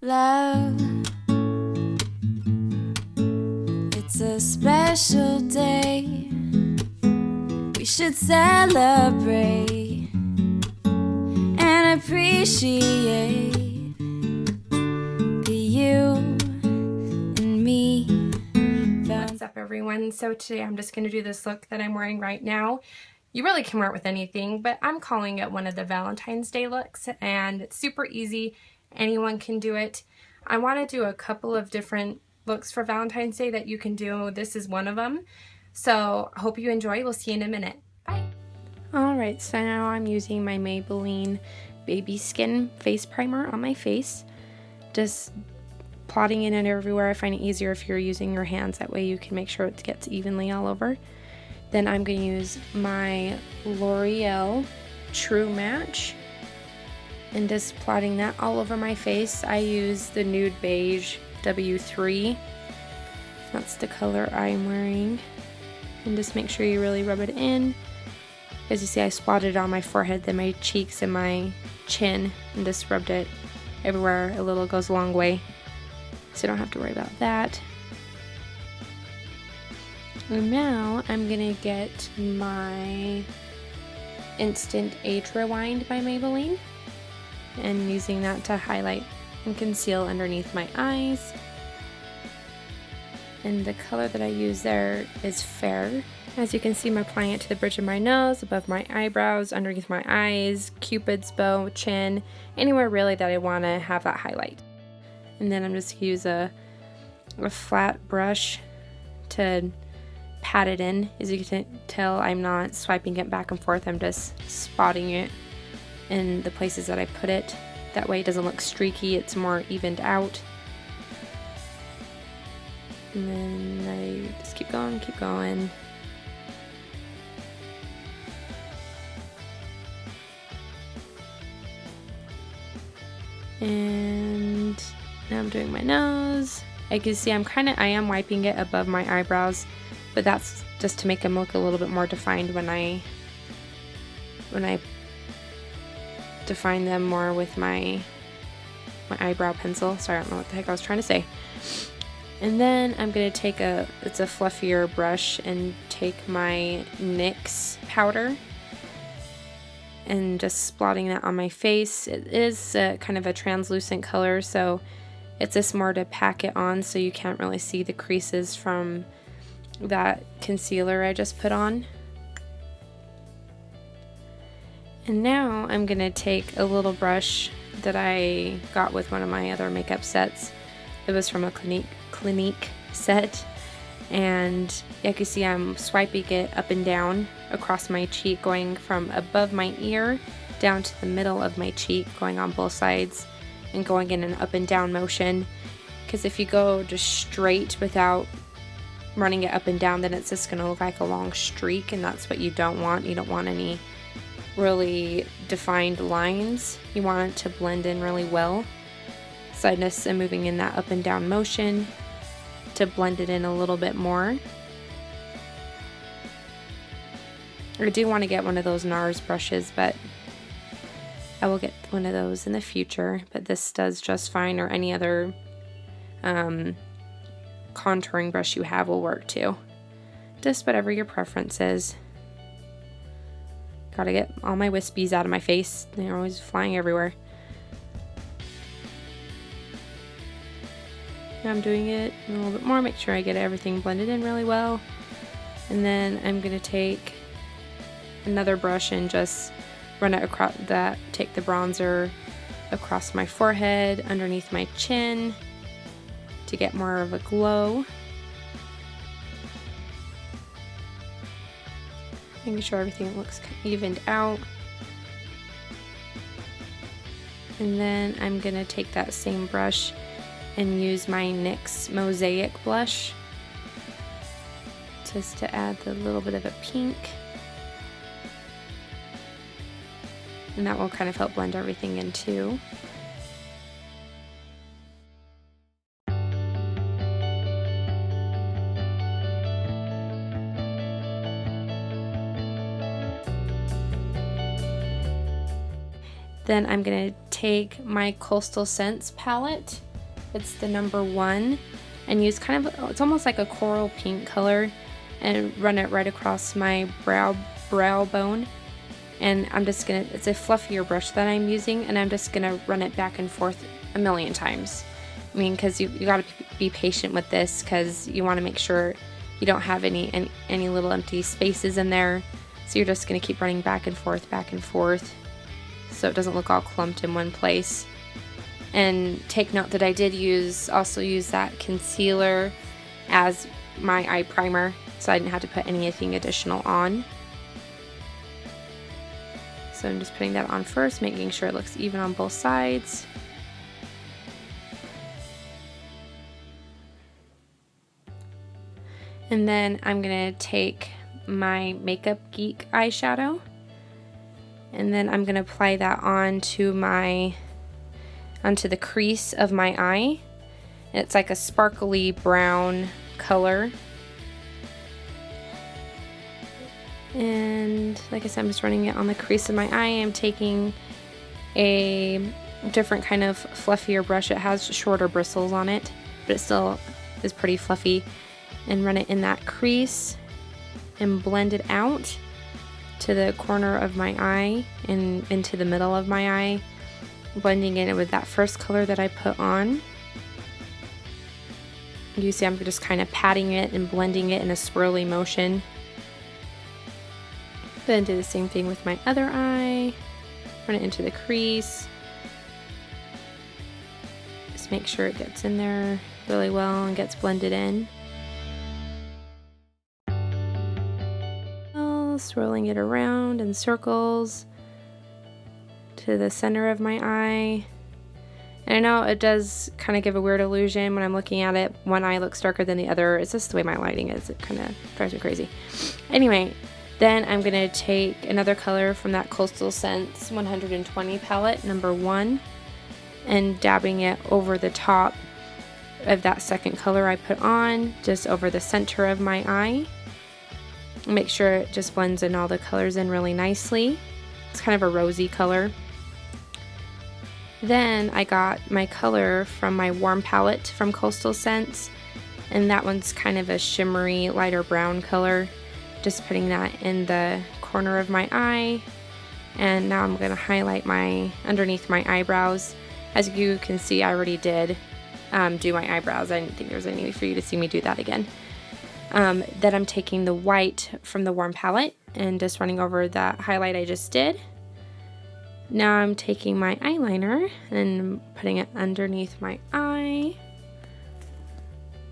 Love, it's a special day. We should celebrate and appreciate the you and me. What's up, everyone? So today I'm just going to do this look that I'm wearing right now. You really can wear it with anything, but I'm calling it one of the Valentine's Day looks, and it's super easy. Anyone can do it. I want to do a couple of different looks for Valentine's Day that you can do. This is one of them. So I hope you enjoy. We'll see you in a minute. Bye. Alright, so now I'm using my Maybelline Baby Skin Face Primer on my face. Just plotting it in everywhere. I find it easier if you're using your hands. That way you can make sure it gets evenly all over. Then I'm going to use my L'Oreal True Match and just plotting that all over my face. I use the Nude Beige W3. That's the color I'm wearing. And just make sure you really rub it in. As you see, I spotted it on my forehead, then my cheeks and my chin, and just rubbed it everywhere. A little goes a long way, so you don't have to worry about that. And now I'm gonna get my Instant Age Rewind by Maybelline and using that to highlight and conceal underneath my eyes. And the color that I use there is Fair. As you can see, I'm applying it to the bridge of my nose, above my eyebrows, underneath my eyes, Cupid's bow, chin, anywhere really that I want to have that highlight. And then I'm just going to use a flat brush to pat it in. As you can tell, I'm not swiping it back and forth, I'm just spotting it in the places that I put it. That way it doesn't look streaky, it's more evened out. And then I just keep going, keep going. And now I'm doing my nose. I can see I am wiping it above my eyebrows, but that's just to make them look a little bit more defined when I define them more with my eyebrow pencil. Sorry, I don't know what the heck I was trying to say. And then I'm going to take it's a fluffier brush and take my NYX powder and just splotting that on my face. It is kind of a translucent color, so it's just more to pack it on so you can't really see the creases from that concealer I just put on. And now I'm going to take a little brush that I got with one of my other makeup sets. It was from a Clinique set, and you can see I'm swiping it up and down across my cheek, going from above my ear down to the middle of my cheek, going on both sides and going in an up and down motion. Because if you go just straight without running it up and down, then it's just going to look like a long streak, and that's what you don't want. You don't want any really defined lines. You want it to blend in really well. So I just am moving in that up and down motion to blend it in a little bit more. I do want to get one of those NARS brushes, but I will get one of those in the future. But this does just fine, or any other contouring brush you have will work too. Just whatever your preference is. Gotta get all my wispies out of my face. They're always flying everywhere. Now I'm doing it a little bit more, make sure I get everything blended in really well. And then I'm going to take another brush and just run it across that, take the bronzer across my forehead, underneath my chin to get more of a glow. Making sure everything looks evened out. And then I'm going to take that same brush and use my NYX Mosaic blush just to add a little bit of a pink. And that will kind of help blend everything in too. Then I'm going to take my Coastal Scents palette It's the number 1, and use kind of, it's almost like a coral pink color, and run it right across my brow bone. And I'm just gonna, it's a fluffier brush that I'm using, and I'm just gonna run it back and forth a million times. I mean, because you gotta be patient with this, because you want to make sure you don't have any little empty spaces in there. So you're just gonna keep running back and forth, so it doesn't look all clumped in one place. And take note that I did also use that concealer as my eye primer, so I didn't have to put anything additional on. So I'm just putting that on first, making sure it looks even on both sides. And then I'm gonna take my Makeup Geek eyeshadow, and then I'm gonna apply that onto the crease of my eye. It's like a sparkly brown color. And like I said, I'm just running it on the crease of my eye. I'm taking a different kind of fluffier brush. It has shorter bristles on it, but it still is pretty fluffy. And run it in that crease and blend it out to the corner of my eye and into the middle of my eye, blending it with that first color that I put on. You see I'm just kind of patting it and blending it in a swirly motion. Then do the same thing with my other eye. Run it into the crease. Just make sure it gets in there really well and gets blended in. Swirling it around in circles to the center of my eye. And I know it does kind of give a weird illusion when I'm looking at it. One eye looks darker than the other. It's just the way my lighting is. It kind of drives me crazy. Anyway, then I'm going to take another color from that Coastal Scents 120 palette, number 1, and dabbing it over the top of that second color I put on, just over the center of my eye. Make sure it just blends in all the colors in really nicely. It's kind of a rosy color. Then I got my color from my Warm palette from Coastal Scents, and that one's kind of a shimmery lighter brown color. Just putting that in the corner of my eye, and now I'm going to highlight underneath my eyebrows. As you can see, I already did do my eyebrows. I didn't think there was any need for you to see me do that again. Then I'm taking the white from the Warm palette and just running over that highlight I just did. Now I'm taking my eyeliner and putting it underneath my eye.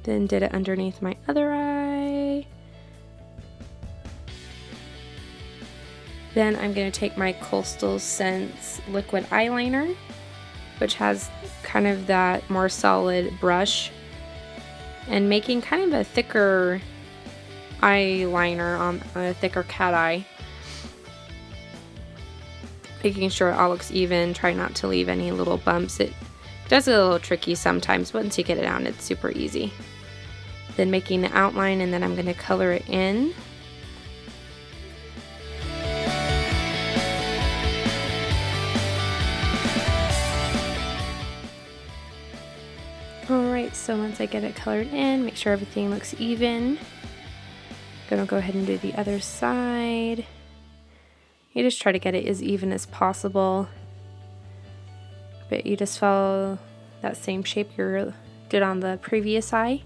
Then did it underneath my other eye. Then I'm going to take my Coastal Scents liquid eyeliner, which has kind of that more solid brush, and making kind of a thicker eyeliner on a thicker cat eye. Making sure it all looks even, try not to leave any little bumps. It does get a little tricky sometimes, but once you get it down, it's super easy. Then making the outline, and then I'm going to color it in. Alright, so once I get it colored in, make sure everything looks even. Gonna go ahead and do the other side. You just try to get it as even as possible, but you just follow that same shape you did on the previous eye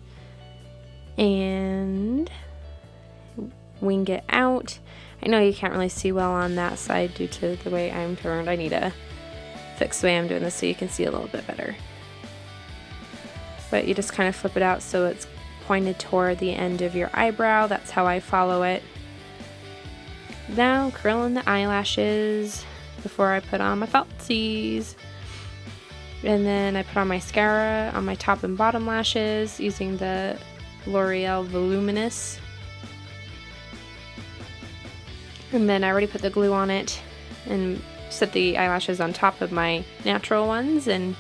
and wing it out. I know you can't really see well on that side due to the way I'm turned. I need to fix the way I'm doing this so you can see a little bit better. But you just kind of flip it out so it's pointed toward the end of your eyebrow. That's how I follow it. Now curl in the eyelashes before I put on my falsies. And then I put on mascara on my top and bottom lashes using the L'Oreal Voluminous. And then I already put the glue on it and set the eyelashes on top of my natural ones and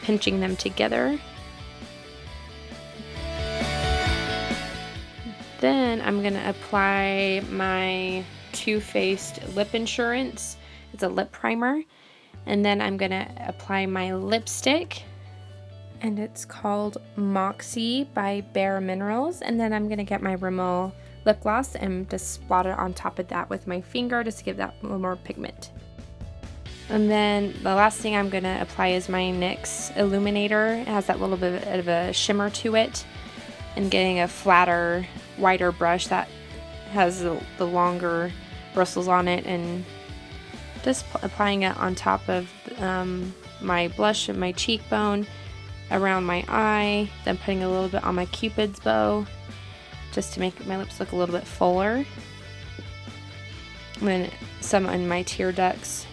pinching them together. Then I'm going to apply my Too Faced Lip Insurance. It's a lip primer. And then I'm going to apply my lipstick. and it's called Moxie by Bare Minerals. And then I'm going to get my Rimmel lip gloss and just spot it on top of that with my finger just to give that a little more pigment. And then the last thing I'm going to apply is my NYX Illuminator. It has that little bit of a shimmer to it, and getting a flatter, wider brush that has the longer bristles on it, and just applying it on top of my blush and my cheekbone, around my eye, then putting a little bit on my Cupid's bow just to make my lips look a little bit fuller, and then some on my tear ducts.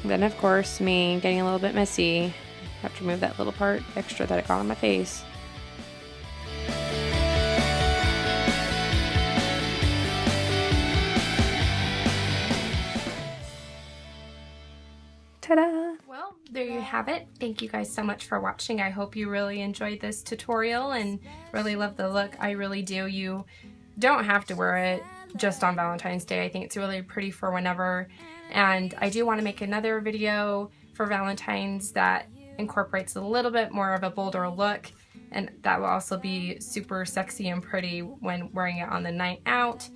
Then of course, me getting a little bit messy, I have to remove that little part extra that I got on my face. Ta-da! Well, there you have it. Thank you guys so much for watching. I hope you really enjoyed this tutorial and really love the look. I really do. You don't have to wear it just on Valentine's Day. I think it's really pretty for whenever. And I do want to make another video for Valentine's that incorporates a little bit more of a bolder look, and that will also be super sexy and pretty when wearing it on the night out.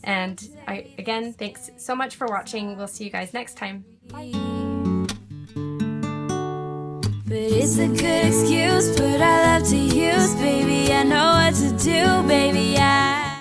And again, thanks so much for watching. We'll see you guys next time. Bye. But it's a good excuse, but I love to use, baby. I know what to do, baby.